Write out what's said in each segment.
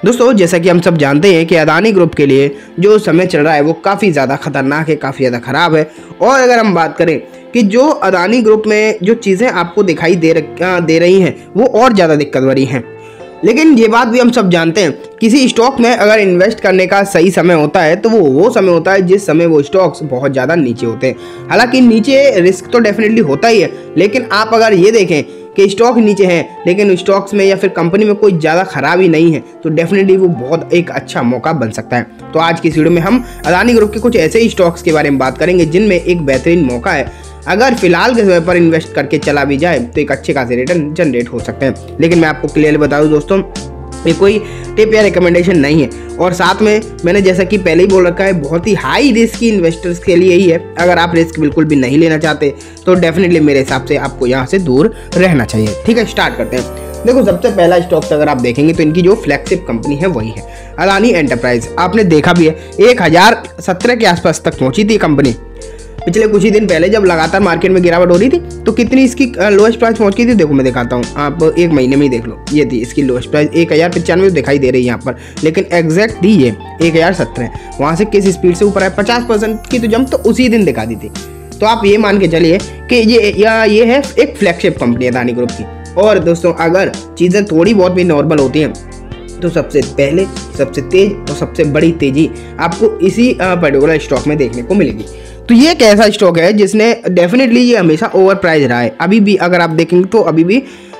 दोस्तों जैसा कि हम सब जानते हैं कि अदानी ग्रुप के लिए जो समय चल रहा है वो काफ़ी ज़्यादा खतरनाक है, काफ़ी ज़्यादा ख़राब है। और अगर हम बात करें कि जो अदानी ग्रुप में जो चीज़ें आपको दिखाई दे रही हैं वो और ज़्यादा दिक्कत भरी हैं। लेकिन ये बात भी हम सब जानते हैं, किसी स्टॉक में अगर इन्वेस्ट करने का सही समय होता है तो वो समय होता है जिस समय वो स्टॉक्स बहुत ज़्यादा नीचे होते हैं। हालांकि नीचे रिस्क तो डेफिनेटली होता ही है, लेकिन आप अगर ये देखें कि स्टॉक नीचे हैं लेकिन स्टॉक्स में या फिर कंपनी में कोई ज़्यादा खराबी नहीं है तो डेफिनेटली वो बहुत एक अच्छा मौका बन सकता है। तो आज की इस वीडियो में हम अदानी ग्रुप के कुछ ऐसे ही स्टॉक्स के बारे में बात करेंगे जिनमें एक बेहतरीन मौका है। अगर फिलहाल के समय पर इन्वेस्ट करके चला भी जाए तो एक अच्छे खासे रिटर्न जनरेट हो सकते हैं। लेकिन मैं आपको क्लियरली बता दूं दोस्तों, ये कोई टिप या रिकमेंडेशन नहीं है। और साथ में मैंने जैसा कि पहले ही बोल रखा है, बहुत ही हाई रिस्क की इन्वेस्टर्स के लिए ही है। अगर आप रिस्क बिल्कुल भी नहीं लेना चाहते तो डेफिनेटली मेरे हिसाब से आपको यहाँ से दूर रहना चाहिए। ठीक है, स्टार्ट करते हैं। देखो, सबसे पहला स्टॉक अगर आप देखेंगे तो इनकी जो फ्लैगशिप कंपनी है वही है अदानी एंटरप्राइज। आपने देखा भी है 1017 के आसपास तक पहुंची थी कंपनी। पिछले कुछ ही दिन पहले जब लगातार मार्केट में गिरावट हो रही थी तो कितनी इसकी लोएस्ट प्राइस पहुंच गई थी, देखो मैं दिखाता हूँ, आप एक महीने में ही देख लो। ये थी इसकी लोएस्ट प्राइस 1095 दिखाई दे रही है यहाँ पर, लेकिन एग्जैक्ट थी ये 1017। वहाँ से किस स्पीड से ऊपर है, 50% की तो जंप तो उसी दिन दिखा दी थी। तो आप ये मान के चलिए कि ये है एक फ्लैगशिप कंपनी अदानी ग्रुप की। और दोस्तों अगर चीज़ें थोड़ी बहुत भी नॉर्मल होती हैं तो सबसे पहले सबसे तेज और सबसे बड़ी तेजी आपको इसी पर्टिकुलर स्टॉक में देखने को मिलेगी। तो ये एक ऐसा स्टॉक है जिसने डेफिनेटली ये हमेशा ओवर प्राइस रहा है। अभी भी अगर आप देखेंगे तो अभी भी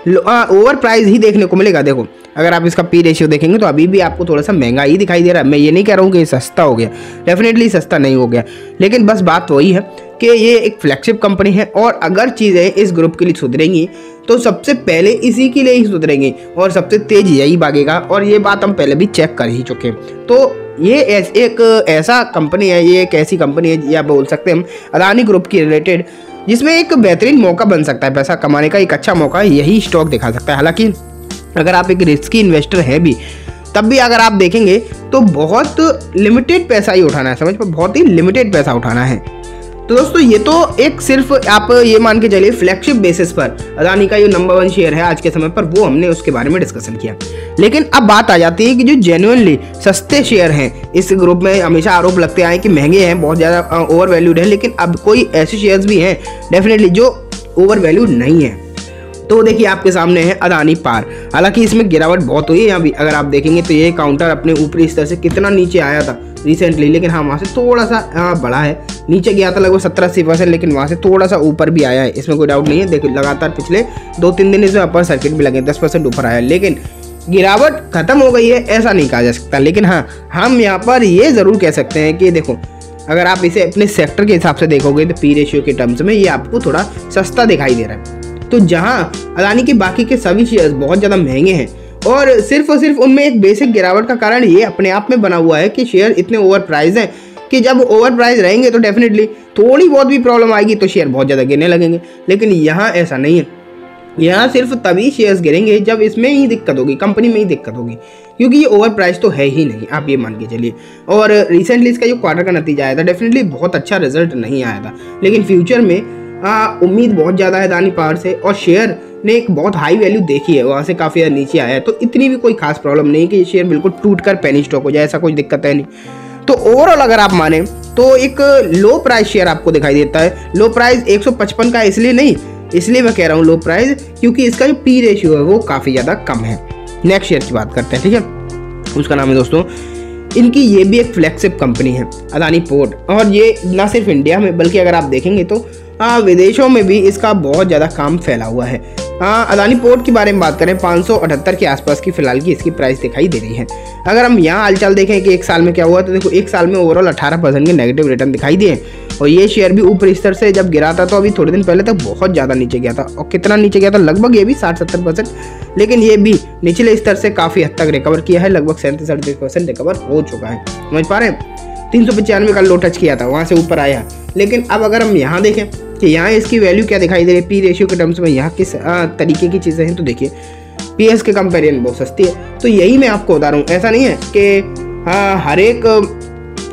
ओवर प्राइस ही देखने को मिलेगा। देखो, अगर आप इसका पी रेशियो देखेंगे तो अभी भी आपको थोड़ा सा महंगा ही दिखाई दे रहा है। मैं ये नहीं कह रहा हूँ कि ये सस्ता हो गया, डेफिनेटली सस्ता नहीं हो गया, लेकिन बस बात वही है कि ये एक फ्लैगशिप कंपनी है और अगर चीज़ें इस ग्रुप के लिए सुधरेंगी तो सबसे पहले इसी के लिए ही सुधरेंगी और सबसे तेज यही भागेगा। और ये बात हम पहले भी चेक कर ही चुके हैं। तो ये एक ऐसा कंपनी है, ये एक ऐसी कंपनी है या बोल सकते हैं हम अदानी ग्रुप की रिलेटेड, जिसमें एक बेहतरीन मौका बन सकता है। पैसा कमाने का एक अच्छा मौका यही स्टॉक दिखा सकता है। हालांकि अगर आप एक रिस्की इन्वेस्टर हैं भी तब भी अगर आप देखेंगे तो बहुत लिमिटेड पैसा ही उठाना है, समझ पर बहुत ही लिमिटेड पैसा उठाना है। तो दोस्तों ये तो एक सिर्फ आप ये मान के चलिए फ्लैगशिप बेसिस पर अदानी का ये नंबर 1 शेयर है आज के समय पर, वो हमने उसके बारे में डिस्कशन किया। लेकिन अब बात आ जाती है कि जो जेन्युइनली सस्ते शेयर हैं इस ग्रुप में, हमेशा आरोप लगते आए कि महंगे हैं, बहुत ज़्यादा ओवर वैल्यूड है, लेकिन अब कोई ऐसे शेयर्स भी हैं डेफिनेटली जो ओवर वैल्यूड नहीं है। तो देखिए आपके सामने है अदानी पार। हालांकि इसमें गिरावट बहुत हुई है, यहाँ भी अगर आप देखेंगे तो ये काउंटर अपने ऊपरी स्तर से कितना नीचे आया था रिसेंटली, लेकिन हाँ वहाँ से थोड़ा सा बढ़ा है, नीचे गया था लगभग 70-80%, लेकिन वहाँ से थोड़ा सा ऊपर भी आया है, इसमें कोई डाउट नहीं है। देखिए लगातार पिछले 2-3 दिन इसमें अपर सर्किट भी लगे, 10% ऊपर आया, लेकिन गिरावट खत्म हो गई है ऐसा नहीं कहा जा सकता। लेकिन हाँ, हम यहाँ पर ये ज़रूर कह सकते हैं कि देखो, अगर आप इसे अपने सेक्टर के हिसाब से देखोगे तो पी रेशियो के टर्म्स में ये आपको थोड़ा सस्ता दिखाई दे रहा है। तो जहाँ अदानी के बाकी के सभी शेयर्स बहुत ज़्यादा महंगे हैं और सिर्फ उनमें एक बेसिक गिरावट का कारण ये अपने आप में बना हुआ है कि शेयर इतने ओवर प्राइस हैं कि जब ओवर प्राइस रहेंगे तो डेफिनेटली थोड़ी बहुत भी प्रॉब्लम आएगी तो शेयर बहुत ज़्यादा गिरने लगेंगे। लेकिन यहाँ ऐसा नहीं है, यहाँ सिर्फ तभी शेयर्स गिरेंगे जब इसमें ही दिक्कत होगी, कंपनी में ही दिक्कत होगी, क्योंकि ये ओवर प्राइस तो है ही नहीं, आप ये मान के चलिए। और रिसेंटली इसका जो क्वार्टर का नतीजा आया था डेफिनेटली बहुत अच्छा रिजल्ट नहीं आया था, लेकिन फ्यूचर में उम्मीद बहुत ज़्यादा है अदानी पावर से और शेयर ने एक बहुत हाई वैल्यू देखी है, वहाँ से काफ़ी ज़्यादा नीचे आया है। तो इतनी भी कोई खास प्रॉब्लम नहीं कि ये शेयर बिल्कुल टूट कर पेनी स्टॉक हो जाए, ऐसा कुछ दिक्कत है नहीं। तो ओवरऑल अगर आप माने तो एक लो प्राइस शेयर आपको दिखाई देता है। लो प्राइस 155 का इसलिए नहीं, इसलिए मैं कह रहा हूँ लो प्राइस क्योंकि इसका जो पी रेशियो है वो काफ़ी ज़्यादा कम है। नेक्स्ट शेयर की बात करते हैं, ठीक है, उसका नाम है दोस्तों, इनकी ये भी एक फ्लैगशिप कंपनी है अदानी पोर्ट। और ये ना सिर्फ इंडिया में बल्कि अगर आप देखेंगे तो विदेशों में भी इसका बहुत ज़्यादा काम फैला हुआ है। अदानी पोर्ट के बारे में बात करें 578 के आसपास की फिलहाल की इसकी प्राइस दिखाई दे रही है। अगर हम यहाँ हालचाल देखें कि एक साल में क्या हुआ तो देखो, एक साल में ओवरऑल 18% के नेगेटिव रिटर्न दिखाई दिए और ये शेयर भी ऊपरी स्तर से जब गिरा था तो अभी थोड़े दिन पहले तक बहुत ज़्यादा नीचे गया था। और कितना नीचे गया था, लगभग ये भी 60-70%, लेकिन ये भी निचले स्तर से काफ़ी हद तक रिकवर किया है, लगभग 37-38% रिकवर हो चुका है। समझ पा रहे हैं, 395 का लो टच किया था, वहाँ से ऊपर आया। लेकिन अब अगर हम यहाँ देखें कि यहाँ इसकी वैल्यू क्या दिखाई दे रही है पी रेशियो के टर्म्स में, यहाँ किस तरीके की चीज़ें हैं, तो देखिए पीएस के कंपेरिजन बहुत सस्ती है। तो यही मैं आपको बता रहा हूँ, ऐसा नहीं है कि हर एक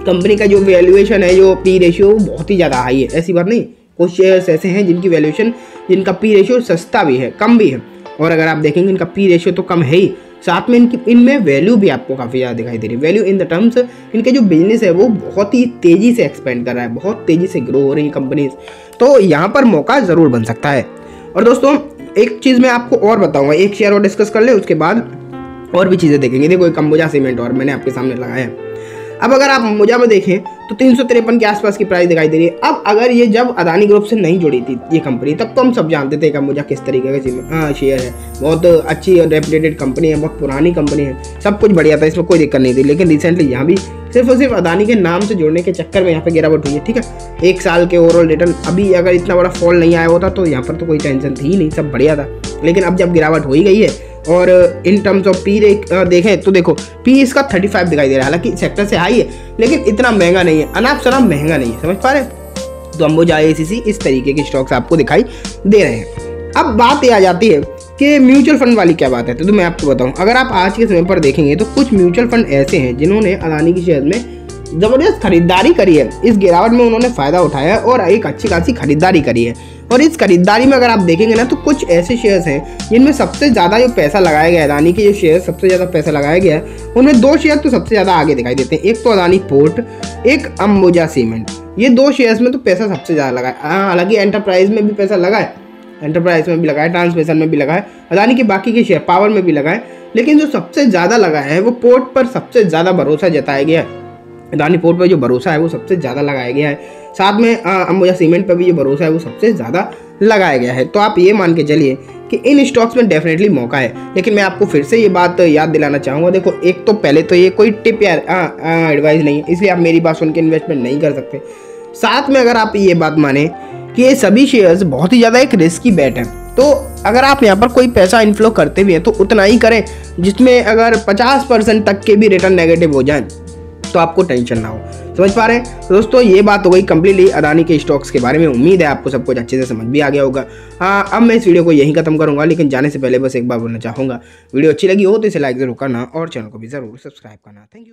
कंपनी का जो वैल्यूएशन है, जो पी रेशियो बहुत ही ज़्यादा हाई है, ऐसी बात नहीं। कुछ शेयर्स ऐसे हैं जिनकी वैल्यूएशन, जिनका पी रेशियो सस्ता भी है, कम भी है, और अगर आप देखेंगे इनका पी रेशियो तो कम है ही, साथ में इनमें वैल्यू भी आपको काफ़ी ज़्यादा दिखाई दे रही है। वैल्यू इन द टर्म्स इनके जो बिजनेस है वो बहुत ही तेज़ी से एक्सपेंड कर रहा है, बहुत तेज़ी से ग्रो हो रही है कंपनीज, तो यहाँ पर मौका ज़रूर बन सकता है। और दोस्तों एक चीज़ मैं आपको और बताऊँगा, एक शेयर और डिस्कस कर ले, उसके बाद और भी चीज़ें देखेंगे। देखो एक अंबुजा सीमेंट और मैंने आपके सामने लगाया है। अब अगर आप अंबुजा में देखें तो 353 के आसपास की प्राइस दिखाई दे रही है। अब अगर ये जब अदानी ग्रुप से नहीं जुड़ी थी ये कंपनी, तब तो हम सब जानते थे कि अंबुजा किस तरीके का शेयर है, बहुत अच्छी और रेपुटेड कंपनी है, बहुत पुरानी कंपनी है, सब कुछ बढ़िया था, इसमें कोई दिक्कत नहीं थी। लेकिन रिसेंटली यहाँ भी सिर्फ और सिर्फ अदानी के नाम से जुड़ने के चक्कर में यहाँ पे गिरावट हुई है। ठीक है, एक साल के ओवरऑल रिटर्न अभी अगर इतना बड़ा फॉल नहीं आया होता तो यहाँ पर तो कोई टेंशन थी ही नहीं, सब बढ़िया था। लेकिन अब जब गिरावट हो ही गई है और इन टर्म्स ऑफ पी देखें तो देखो पी इसका 35 दिखाई दे रहा है, हालांकि सेक्टर से हाई है लेकिन इतना महंगा नहीं है, अनाप शनाप महंगा नहीं है, समझ पा रहे हैं। तो अंबुजा ACC इस तरीके के स्टॉक्स आपको दिखाई दे रहे हैं। अब बात ये आ जाती है कि म्यूचुअल फंड वाली क्या बात है, तो मैं आपको बताऊं, अगर आप आज के समय पर देखेंगे तो कुछ म्यूचुअल फंड ऐसे हैं जिन्होंने अदानी की शेयर में जबरदस्त खरीदारी करी है। इस गिरावट में उन्होंने फायदा उठाया है और एक अच्छी खासी खरीदारी करी है। और इस खरीदारी में अगर आप देखेंगे ना तो कुछ ऐसे शेयर्स हैं जिनमें सबसे ज़्यादा जो पैसा लगाया गया है, अदानी के जो शेयर सबसे ज़्यादा पैसा लगाया गया है, उनमें दो शेयर तो सबसे ज़्यादा आगे दिखाई देते हैं। एक तो अदानी पोर्ट, एक अंबुजा सीमेंट। ये दो शेयर्स में तो पैसा सबसे ज़्यादा लगा है। हालांकि एंटरप्राइज में भी पैसा लगा है, एंटरप्राइज में भी लगा है, ट्रांसमिशन में भी लगा है, अदानी के बाकी के शेयर पावर में भी लगा है, लेकिन जो सबसे ज़्यादा लगा है वो पोर्ट पर सबसे ज़्यादा भरोसा जताया गया है। अदानी पोर्ट पर जो भरोसा है वो सबसे ज़्यादा लगाया गया है, साथ में अंबुजा सीमेंट पर भी जो भरोसा है वो सबसे ज़्यादा लगाया गया है। तो आप ये मान के चलिए कि इन स्टॉक्स में डेफिनेटली मौका है। लेकिन मैं आपको फिर से ये बात याद दिलाना चाहूँगा, देखो एक तो पहले तो ये कोई टिप या एडवाइस नहीं है, इसलिए आप मेरी बात सुन के इन्वेस्टमेंट नहीं कर सकते। साथ में अगर आप ये बात माने कि ये सभी शेयर्स बहुत ही ज़्यादा एक रिस्की बेट है, तो अगर आप यहाँ पर कोई पैसा इनफ्लो करते भी हैं तो उतना ही करें जिसमें अगर 50% तक के भी रिटर्न नेगेटिव हो जाए तो आपको टेंशन ना हो। समझ पा रहे हैं तो दोस्तों, ये बात हो गई कंप्लीटली अदानी के स्टॉक्स के बारे में। उम्मीद है आपको सब कुछ अच्छे से समझ भी आ गया होगा। हाँ, अब मैं इस वीडियो को यहीं खत्म करूंगा, लेकिन जाने से पहले बस एक बार बोलना चाहूँगा, वीडियो अच्छी लगी हो तो इसे लाइक जरूर करना और चैनल को भी जरूर सब्सक्राइब करना। Thank you.